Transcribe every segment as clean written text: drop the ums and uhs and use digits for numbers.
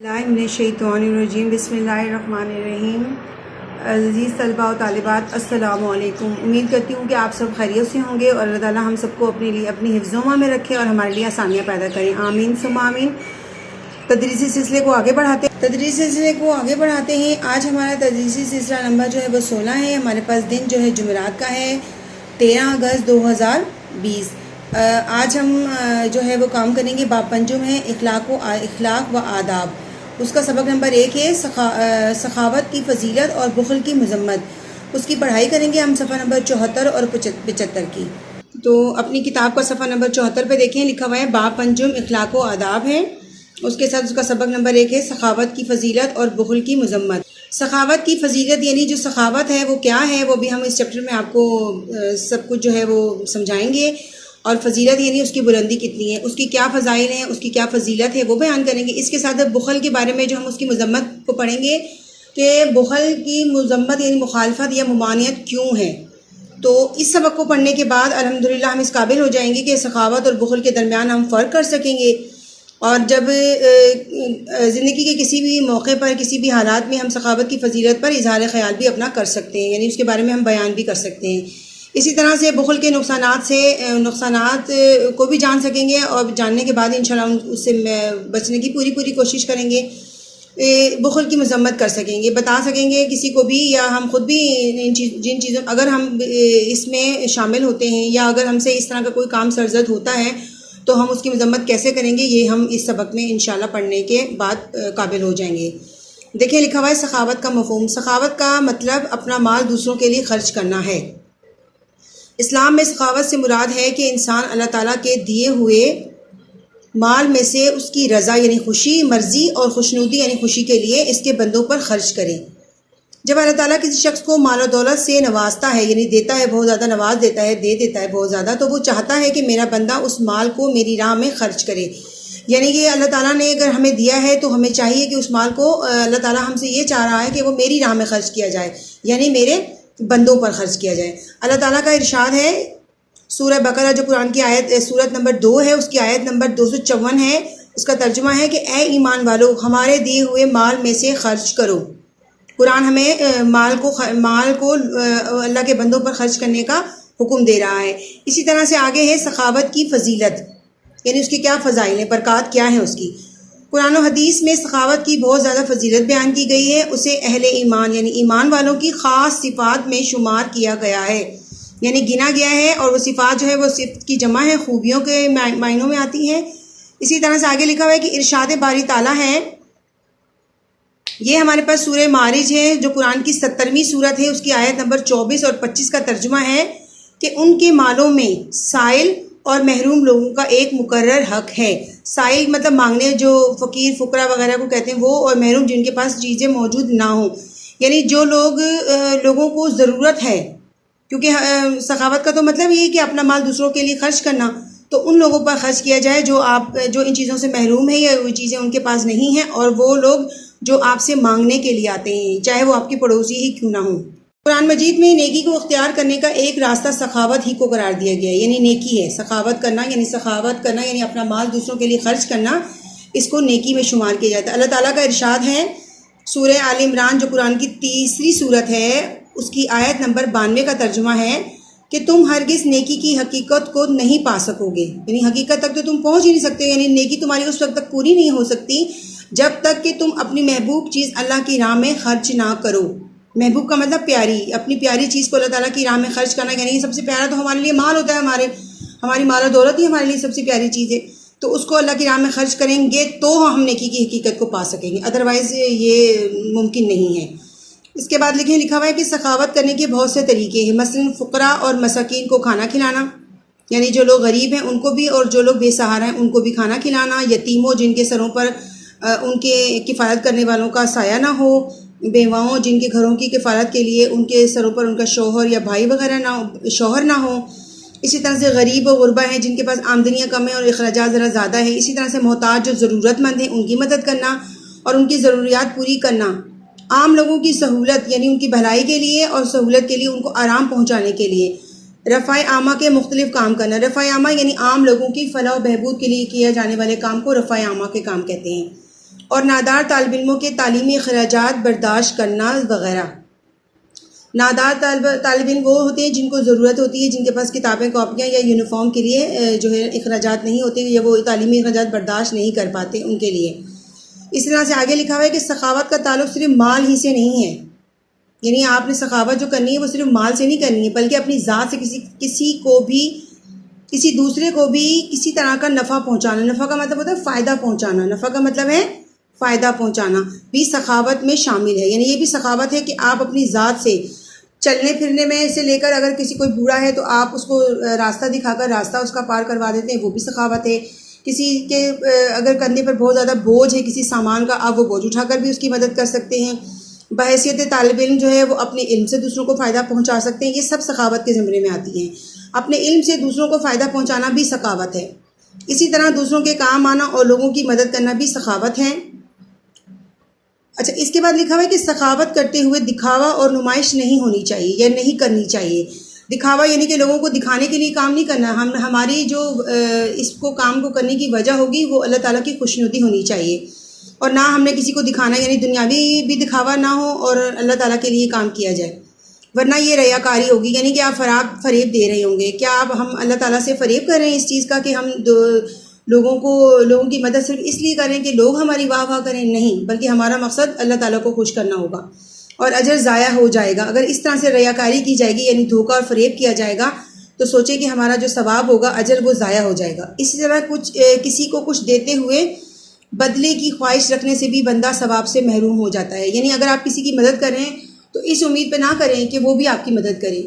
मिनश्शैतानिर्रजीम बिस्मिल्लाहिर्रहमानिर्रहीम। अज़ीज़ तलबा और तालिबात अस्सलामु अलैकुम। उम्मीद करती हूँ कि आप सब खैरियत से होंगे और अल्लाह ताला हम सबको अपने लिए अपनी हिफ्ज़-ओ-मा में रखे और हमारे लिए आसानियाँ पैदा करें, आमीन सुम्मा आमीन। तदरीसी सिलसिले को आगे बढ़ाते हैं। आज हमारा तदरीसी सिलसिला नंबर जो है वो 16 है। हमारे पास दिन जो है जुमेरात का है 13 अगस्त 2020। आज हम जो है वो काम करेंगे बाब पंजुम है इखलाक व आदाब। उसका सबक नंबर 1 है सखावत की फजीलत और बुखल की मजम्मत। उसकी पढ़ाई करेंगे हम सफ़ा नंबर 74 और 75 की। तो अपनी किताब का सफ़ा नंबर 74 पे देखें, लिखा हुआ है बाब पंजुम इखलाक व आदाब है। उसके साथ उसका सबक नंबर 1 है सखावत की फजीलत और बुखल की मजम्मत। सखावत की फजीलत यानी जो सखावत है वो क्या है, वो भी हम इस चैप्टर में आपको सब कुछ जो है वो समझाएंगे। और फजीलत यानी उसकी बुलंदी कितनी है, उसकी क्या फ़ज़ाइल हैं, उसकी क्या फ़जीलत है, वो बयान करेंगे। इसके साथ बुखल के बारे में जो हम उसकी मजम्मत को पढ़ेंगे कि बुखल की मजम्मत यानी मुखालफत या मुमानियत क्यों है। तो इस सबक को पढ़ने के बाद अल्हम्दुलिल्लाह हम इस काबिल हो जाएंगे कि सखावत और बुखल के दरमियान हम फ़र्क कर सकेंगे। और जब ज़िंदगी के किसी भी मौके पर किसी भी हालात में हम सखावत की फजीलत पर इजहार ख़याल भी अपना कर सकते हैं, यानी उसके बारे में हम बयान भी कर सकते हैं। इसी तरह से बुखल के नुकसानात को भी जान सकेंगे और जानने के बाद इंशाल्लाह उससे बचने की पूरी कोशिश करेंगे। बुखल की मजम्मत कर सकेंगे, बता सकेंगे किसी को भी, या हम ख़ुद भी जिन चीज़ों अगर हम इसमें शामिल होते हैं या अगर हमसे इस तरह का कोई काम सरजद होता है तो हम उसकी मजम्मत कैसे करेंगे, ये हम इस सबक में इंशाल्लाह पढ़ने के बाद काबिल हो जाएंगे। देखिए, लिखा हुआ है सखावत का मफ़हूम। सखावत का मतलब अपना माल दूसरों के लिए खर्च करना है। इस्लाम में सखावत से मुराद है कि इंसान अल्लाह ताला के दिए हुए माल में से उसकी रज़ा यानी खुशी, मर्ज़ी और खुशनुदी यानी खुशी के लिए इसके बंदों पर खर्च करे। जब अल्लाह ताला किसी शख्स को माल और दौलत से नवाजता है, यानी देता है, बहुत ज़्यादा नवाज देता है, दे देता है बहुत ज़्यादा, तो वो चाहता है कि मेरा बंदा उस माल को मेरी राह में खर्च करे। यानी कि अल्लाह ताला ने अगर हमें दिया है तो हमें चाहिए कि उस माल को अल्लाह ताला हमसे ये चाह रहा है कि वो मेरी राह में खर्च किया जाए, यानी मेरे बंदों पर खर्च किया जाए। अल्लाह ताला का इरशाद है सूरह बकरा जो कुरान की आयत सूरत नंबर 2 है, उसकी आयत नंबर 254 है। उसका तर्जुमा है कि ए ईमान वालों, हमारे दिए हुए माल में से खर्च करो। कुरान हमें माल को अल्लाह के बंदों पर खर्च करने का हुक्म दे रहा है। इसी तरह से आगे है सखावत की फजीलत, यानी उसकी क्या फ़ज़ाइल हैं, बरक़ात क्या है उसकी। कुरान और हदीस में सखावत की बहुत ज़्यादा फजीलत बयान की गई है। उसे अहले ईमान यानी ईमान वालों की ख़ास सिफ़ात में शुमार किया गया है, यानी गिना गया है। और वो सिफ़ात जो है वो सिफ़त की जमा है, खूबियों के मायनों में आती हैं। इसी तरह से आगे लिखा हुआ है कि इरशाद बारी ताला है, ये हमारे पास सूरह मारिज है जो कुरान की 70वीं सूरत है, उसकी आयत नंबर 24 और 25 का तर्जुमा है कि उनके मालों में साइल और महरूम लोगों का एक मुकर्रर हक है। साइल मतलब मांगने, जो फ़कीर फ़ुकरा वगैरह को कहते हैं वो, और महरूम जिनके पास चीज़ें मौजूद ना हो, यानी जो लोगों को ज़रूरत है। क्योंकि सखावत का तो मतलब ये है कि अपना माल दूसरों के लिए खर्च करना, तो उन लोगों पर खर्च किया जाए जो इन चीज़ों से महरूम है या वो चीज़ें उनके पास नहीं हैं, और वो लोग जो आपसे मांगने के लिए आते हैं, चाहे वो आपकी पड़ोसी ही क्यों ना हो। कुरान मजीद में नेकी को इख्तियार करने का एक रास्ता सखावत ही को करार दिया गया है, यानी नेकी है। सखावत करना यानी अपना माल दूसरों के लिए खर्च करना, इसको नेकी में शुमार किया जाता है। अल्लाह ताला का इरशाद है सूरह आल इमरान जो कुरान की 3री सूरत है, उसकी आयत नंबर 92 का तर्जुमा है कि तुम हरगिज़ नेकी की हकीकत को नहीं पा सकोगे, यानी हकीकत तक तो तुम पहुँच ही नहीं सकते, यानी नेकी तुम्हारी उस वक्त तक पूरी नहीं हो सकती जब तक कि तुम अपनी महबूब चीज़ अल्लाह की राह में खर्च ना करो। महबूब का मतलब प्यारी, अपनी प्यारी चीज़ को अल्लाह ताला की राह में खर्च करना, यानी सबसे प्यारा तो हमारे लिए माल होता है, हमारी माल और दौलत ही हमारे लिए सबसे प्यारी चीज़ है। तो उसको अल्लाह की राह में खर्च करेंगे तो हम नेकी की हकीकत को पा सकेंगे, अदरवाइज़ ये मुमकिन नहीं है। इसके बाद लिखा हुआ है कि सखावत करने के बहुत से तरीके हैं। मसलन फ़ुकरा और मसाकीन को खाना खिलाना, यानी जो लोग गरीब हैं उनको भी और जो लोग बेसहारा हैं उनको भी खाना खिलाना। यतीमों जिनके सरों पर उनके किफ़ायत करने वालों का साया ना हो, बेवाओं जिनके घरों की किफ़ायत के लिए उनके सरों पर उनका शौहर या भाई वगैरह शौहर ना हो। इसी तरह से गरीब और गुरबा हैं जिनके पास आमदनियाँ कम है और अखराजात ज़रा ज़्यादा है। इसी तरह से मोहताज जो ज़रूरतमंद हैं उनकी मदद करना और उनकी ज़रूरियात पूरी करना। आम लोगों की सहूलत यानी उनकी भलाई के लिए और सहूलत के लिए, उनको आराम पहुँचाने के लिए रफ़ाए आमा के मुख्तलिफ काम करना। रफ़ाए आमा यानी आम लोगों की फ़लाह व बहबूद के लिए किए जाने वाले काम को रफ़ाए आमा के काम कहते हैं। اور نادار طالب علموں کے تعلیمی اخراجات برداشت کرنا وغیرہ۔ نادار طالب علم وہ ہوتے ہیں جن کو ضرورت ہوتی ہے، جن کے پاس کتابیں، کاپیاں یا یونیفارم کے لیے جو ہے اخراجات نہیں ہوتے یا وہ تعلیمی اخراجات برداشت نہیں کر پاتے، ان کے لیے۔ اس طرح سے آگے لکھا ہوا ہے کہ سخاوت کا تعلق صرف مال ہی سے نہیں ہے، یعنی آپ نے سخاوت جو کرنی ہے وہ صرف مال سے نہیں کرنی ہے، بلکہ اپنی ذات سے کسی دوسرے کو بھی کسی طرح کا نفع پہنچانا۔ نفع کا مطلب ہوتا ہے فائدہ پہنچانا، نفع کا مطلب ہے فائدہ پہنچانا بھی سخاوت میں شامل ہے، یعنی یہ بھی سخاوت ہے کہ آپ اپنی ذات سے چلنے پھرنے میں سے لے کر، اگر کسی کوئی بوڑھا ہے تو آپ اس کو راستہ دکھا کر راستہ اس کا پار کروا دیتے ہیں، وہ بھی سخاوت ہے۔ کسی کے اگر کندھے پر بہت زیادہ بوجھ ہے کسی سامان کا، آپ وہ بوجھ اٹھا کر بھی اس کی مدد کر سکتے ہیں۔ بحیثیت طالب علم جو ہے وہ اپنے علم سے دوسروں کو فائدہ پہنچا سکتے ہیں، یہ سب سخاوت کے زمرے میں آتی ہیں۔ اپنے علم سے دوسروں کو فائدہ پہنچانا بھی سخاوت ہے۔ اسی طرح دوسروں کے کام آنا اور لوگوں کی مدد کرنا بھی سخاوت ہے۔ اچھا، اس کے بعد لکھا ہوا ہے کہ سخاوت کرتے ہوئے دکھاوا اور نمائش نہیں ہونی چاہیے یا نہیں کرنی چاہیے۔ دکھاوا یعنی کہ لوگوں کو دکھانے کے لیے کام نہیں کرنا، ہماری جو اس کو کام کو کرنے کی وجہ ہوگی وہ اللہ تعالیٰ کی خوشنودی ہونی چاہیے، اور نہ ہم نے کسی کو دکھانا، یعنی دنیاوی بھی دکھاوا نہ ہو اور اللہ تعالیٰ کے لیے کام کیا جائے، ورنہ یہ ریاکاری ہوگی، یعنی کہ آپ فریب دے رہے ہوں گے۔ کیا ہم اللہ تعالیٰ سے فریب کر رہے ہیں اس چیز کا کہ ہم لوگوں کی مدد صرف اس لیے کریں کہ لوگ ہماری واہ واہ کریں؟ نہیں، بلکہ ہمارا مقصد اللہ تعالیٰ کو خوش کرنا ہوگا، اور اجر ضائع ہو جائے گا اگر اس طرح سے ریاکاری کی جائے گی، یعنی دھوکہ اور فریب کیا جائے گا، تو سوچے کہ ہمارا جو ثواب ہوگا، اجر، وہ ضائع ہو جائے گا۔ اسی طرح کسی کو کچھ دیتے ہوئے بدلے کی خواہش رکھنے سے بھی بندہ ثواب سے محروم ہو جاتا ہے، یعنی اگر آپ کسی کی مدد کریں تو اس امید پہ نہ کریں کہ وہ بھی آپ کی مدد کرے،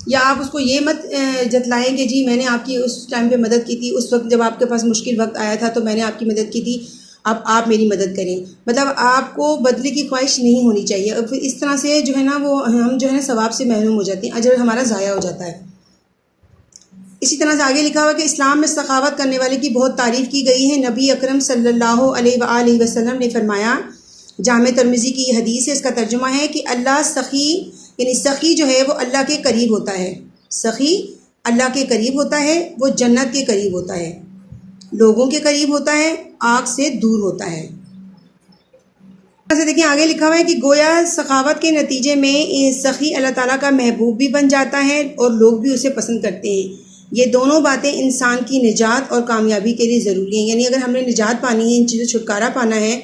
یا آپ اس کو یہ مت جتلائیں کہ جی میں نے آپ کی اس ٹائم پہ مدد کی تھی، اس وقت جب آپ کے پاس مشکل وقت آیا تھا تو میں نے آپ کی مدد کی تھی، اب آپ میری مدد کریں۔ مطلب آپ کو بدلے کی خواہش نہیں ہونی چاہیے، اور پھر اس طرح سے جو ہے نا وہ ہم جو ہے نا ثواب سے محروم ہو جاتے ہیں، اجر ہمارا ضائع ہو جاتا ہے۔ اسی طرح سے آگے لکھا ہوا کہ اسلام میں سخاوت کرنے والے کی بہت تعریف کی گئی ہے۔ نبی اکرم صلی اللہ علیہ وآلہ وسلم نے فرمایا، جامع ترمذی کی یہ حدیث ہے، اس کا ترجمہ ہے کہ اللہ سخی، یعنی سخی جو ہے وہ اللہ کے قریب ہوتا ہے، سخی اللہ کے قریب ہوتا ہے، وہ جنت کے قریب ہوتا ہے، لوگوں کے قریب ہوتا ہے، آگ سے دور ہوتا ہے۔ ایسے دیکھیں آگے لکھا ہوا ہے کہ گویا سخاوت کے نتیجے میں سخی اللہ تعالیٰ کا محبوب بھی بن جاتا ہے اور لوگ بھی اسے پسند کرتے ہیں۔ یہ دونوں باتیں انسان کی نجات اور کامیابی کے لیے ضروری ہیں، یعنی اگر ہم نے نجات پانی ہے، ان چیزوں سے چھٹکارا پانا ہے،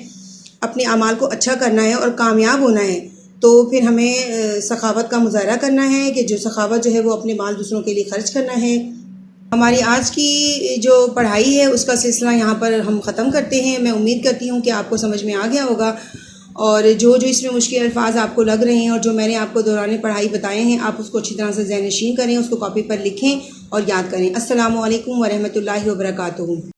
اپنے اعمال کو اچھا کرنا ہے اور کامیاب ہونا ہے، تو پھر ہمیں سخاوت کا مظاہرہ کرنا ہے، کہ جو سخاوت جو ہے وہ اپنے مال دوسروں کے لیے خرچ کرنا ہے۔ ہماری آج کی جو پڑھائی ہے اس کا سلسلہ یہاں پر ہم ختم کرتے ہیں۔ میں امید کرتی ہوں کہ آپ کو سمجھ میں آ گیا ہوگا، اور جو اس میں مشکل الفاظ آپ کو لگ رہے ہیں اور جو میں نے آپ کو دوران پڑھائی بتائے ہیں، آپ اس کو اچھی طرح سے ذہن نشین کریں، اس کو کاپی پر لکھیں اور یاد کریں۔ السلام علیکم ورحمۃ اللہ وبرکاتہ۔